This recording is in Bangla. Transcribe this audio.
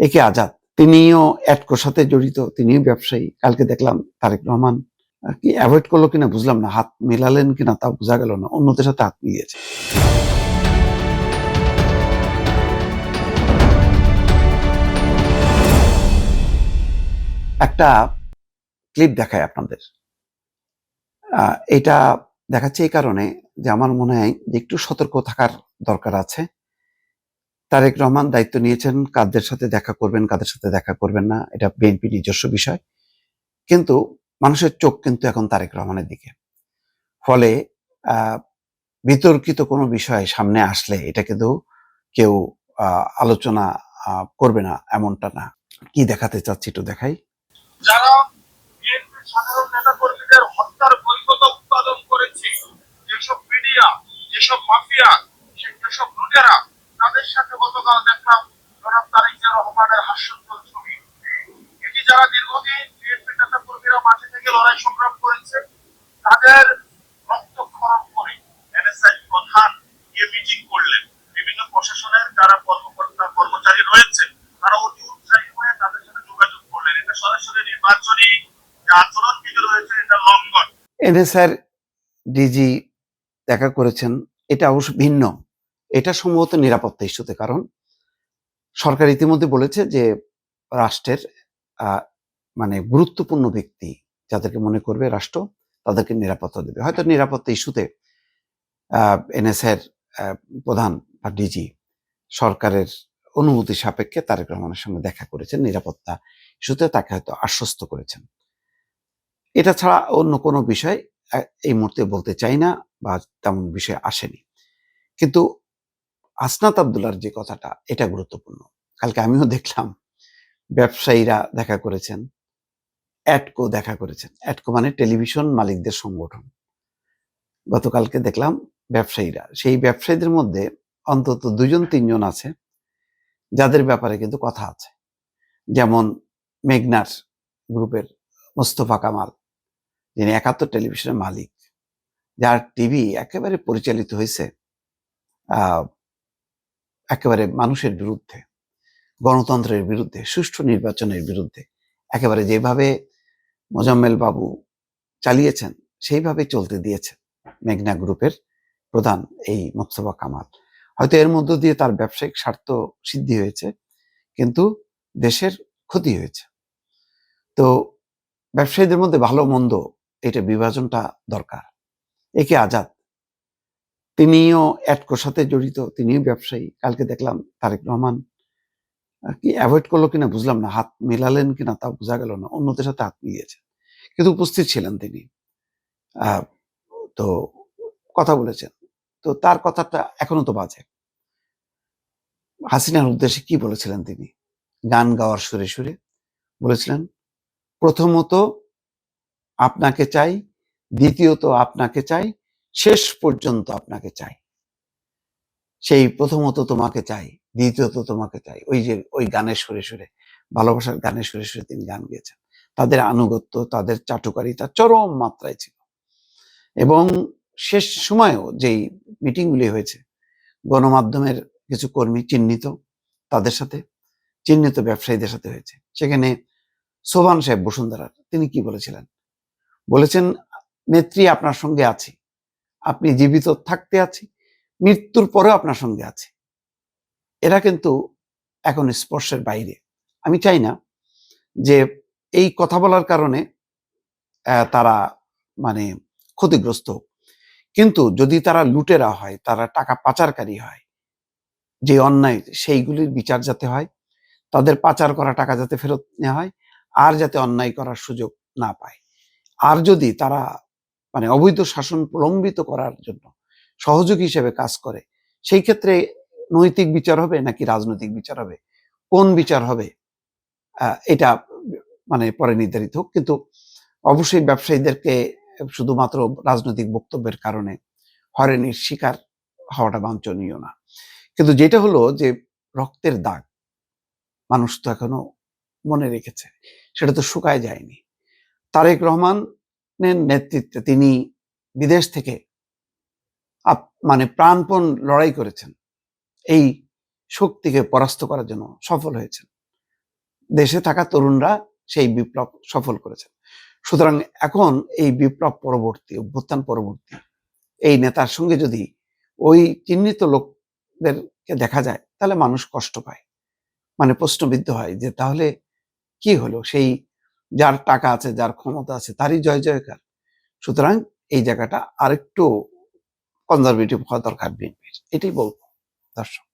একে আজাদ, তিনিও অ্যাটকোর সাথে জড়িত, তিনিও ব্যবসায়ী। কালকে দেখলাম তারেক রহমান কি অ্যাভয়েড করলো কিনা বুঝলাম না, হাত মেলালেন কিনা তাও বোঝা গেল না, অন্যদের সাথে হাত মিলিয়েছে। একটা ক্লিপ দেখায় আপনাদের। এটা দেখাচ্ছে এই কারণে যে আমার মনে হয় যে একটু সতর্ক থাকার দরকার আছে। তারেক রহমান দায়িত্ব নিয়েছেন, কাদের সাথে দেখা করবেন, কাদের সাথে দেখা করবেন না, এটা বিএনপি নিজস্ব বিষয়। কিন্তু মানুষের চোখ কিন্তু এখন তারেক রহমানের দিকে। ফলে বিতর্কিত কোনো বিষয় সামনে আসলে এটা কিন্তু কেউ আলোচনা করবে না এমনটা না। কি দেখাতে চাচ্ছি একটু দেখাই। যারা বিএনপির সাধারণ নেতা কর্মীদের হত্যার বৈধতা উৎপাদন করেছে, যেসব মিডিয়া, যেসব মাফিয়া, যেসব লুটেরা, তাদের সাথে গতকাল দেখলাম জনাব তারেক রহমানের হাস্যজ্জ্বল ছবি। এটি যারা দীর্ঘদিন বিএনপি নেতা কর্মীরা মাঠে থেকে লড়াই সংগ্রাম করেছে, তাদের রক্তক্ষরণ করে এনএসআই প্রধান গিয়ে মিটিং করলেন। বিভিন্ন প্রশাসনের যারা কর্মকর্তা কর্মচারী রয়েছে তারা অতি উৎসাহী হয়ে তাদের সাথে যোগাযোগ করলেন। এটা সরাসরি নির্বাচনী যে আচরণবিধি রয়েছে এটা লঙ্ঘন। এনএসআর ডিজি দেখা করেছেন, এটা অবশ্য ভিন্ন। এটা সম্ভবত নিরাপত্তা ইস্যুতে, কারণ সরকার ইতিমধ্যে বলেছে যে রাষ্ট্রের মানে গুরুত্বপূর্ণ ব্যক্তি যাদেরকে মনে করবে রাষ্ট্র তাদেরকে নিরাপত্তা দেবে। হয়তো নিরাপত্তা ইস্যুতে এনএসআর প্রধান বা ডিজি সরকারের অনুমতি সাপেক্ষে তারেক রহমানের সঙ্গে দেখা করেছেন, নিরাপত্তা ইস্যুতে তাকে হয়তো আশ্বস্ত করেছেন। এটা ছাড়া অন্য কোনো বিষয় এই মুহূর্তে বলতে চাই না বা তেমন বিষয় আসেনি। কিন্তু হাসনাত আব্দুল্লাহর যে কথাটা, এটা গুরুত্বপূর্ণ। কালকে আমিও দেখলাম ব্যবসায়ীরা দেখা করেছেন, অ্যাটকো দেখা করেছেন। অ্যাটকো মানে টেলিভিশন মালিকদের সংগঠন। গতকালকে দেখলাম ব্যবসায়ীরা, সেই ব্যবসায়ীদের মধ্যে অন্তত 2-3 জন আছে যাদের ব্যাপারে কিন্তু কথা আছে। যেমন মেঘনার গ্রুপের মোস্তফা কামাল, যিনি 71 টেলিভিশনের মালিক, যার টিভি একেবারে পরিচালিত হয়েছে একেবারে মানুষের বিরুদ্ধে, গণতন্ত্রের বিরুদ্ধে, সুষ্ঠু নির্বাচনের বিরুদ্ধে। একেবারে যেভাবে মোজাম্মেল বাবু চালিয়েছেন সেইভাবে চলতে দিয়েছেন মেঘনা গ্রুপের প্রধান এই মোস্তফা কামাল। হয়তো এর মধ্য দিয়ে তার ব্যবসায়িক স্বার্থ সিদ্ধি হয়েছে, কিন্তু দেশের ক্ষতি হয়েছে। তো ব্যবসায়ীদের মধ্যে ভালো মন্দ এটা বিভাজনটা দরকার। একে আজাদ, তিনিও অ্যাটকোর সাথে জড়িত, তিনিও ব্যবসায়ী। কালকে দেখলাম তারেক রহমান কি অ্যাভয়েড করলো কিনা বুঝলাম না, হাত মেলালেন কিনা তাও বোঝা গেল না, অন্যদের সাথে হাত মিলিয়েছেন। কিন্তু উপস্থিত ছিলেন তিনি, তো কথা বলেছেন। তো তার কথাটা এখনো তো বাজে। হাসিনার উদ্দেশ্যে কি বলেছিলেন তিনি? গান গাওয়ার সুরে সুরে বলেছিলেন, প্রথমত আপনাকে চাই, দ্বিতীয়ত আপনাকে চাই, শেষ পর্যন্ত আপনাকে চাই। সেই প্রথমত তোমাকে চাই, দ্বিতীয়ত তোমাকে চাই, ওই যে ওই গানের সুরে সুরে, ভালোবাসার গানের সুরে সুরে তিনি গান গেয়েছেন। তাদের আনুগত্য, তাদের চাটুকারিতা চরম মাত্রায় ছিল। এবং শেষ সময়েও যেই মিটিংগুলি হয়েছে, গণমাধ্যমের কিছু কর্মী চিহ্নিত, তাদের সাথে চিহ্নিত ব্যবসায়ীদের সাথে হয়েছে। সেখানে সোভান সাহেব বসুন্ধরার তিনি কি বলেছিলেন? বলেছেন, নেত্রী আপনার সঙ্গে আছি, আপনি জীবিত থাকতে আছি, মৃত্যুর পরেও আপনার সঙ্গে আছি। এরা কিন্তু এখন স্পর্শের বাইরে। আমি চাই না যে এই কথা বলার কারণে তারা মানে ক্ষতিগ্রস্ত হোক। কিন্তু যদি তারা লুটেরা হয়, তারা টাকা পাচারকারী হয়, যে অন্যায় সেইগুলির বিচার যাতে হয়, তাদের পাচার করা টাকা যাতে ফেরত নেওয়া হয়, আর যাতে অন্যায় করার সুযোগ না পায়। আর যদি তারা মানে অবৈধ শাসন প্রলম্বিত করার জন্য সহযোগী হিসেবে কাজ করে, সেই ক্ষেত্রে নৈতিক বিচার হবে নাকি রাজনৈতিক বিচার হবে, কোন বিচার হবে এটা মানে পরে নির্ধারিত হোক। কিন্তু অবশ্যই ব্যবসায়ীদেরকে শুধুমাত্র রাজনৈতিক বক্তব্যের কারণে হয়রানির শিকার হওয়াটা বাঞ্ছনীয় না। কিন্তু যেটা হলো যে রক্তের দাগ মানুষ তো এখনো মনে রেখেছে, সেটা তো শুকায় যায়নি। তারেক রহমানের নেতৃত্বে তিনি বিদেশ থেকে মানে প্রাণপণ লড়াই করেছেন, এই শক্তিকে পরাস্ত করার জন্য সফল হয়েছেন। দেশে থাকা তরুণরা সেই বিপ্লব সফল করেছেন। সুতরাং এখন এই বিপ্লব পরবর্তী, অভ্যুত্থান পরবর্তী এই নেতার সঙ্গে যদি ওই চিহ্নিত লোকদেরকে দেখা যায়, তাহলে মানুষ কষ্ট পায়, মানে প্রশ্নবিদ্ধ হয় যে তাহলে কি হলো? সেই যার টাকা আছে, যার ক্ষমতা আছে, তারই জয় জয়কার। সুতরাং এই জায়গাটা আরেকটু কনজারভেটিভ হওয়া দরকার বিএনপির, এটাই বলবো দর্শক।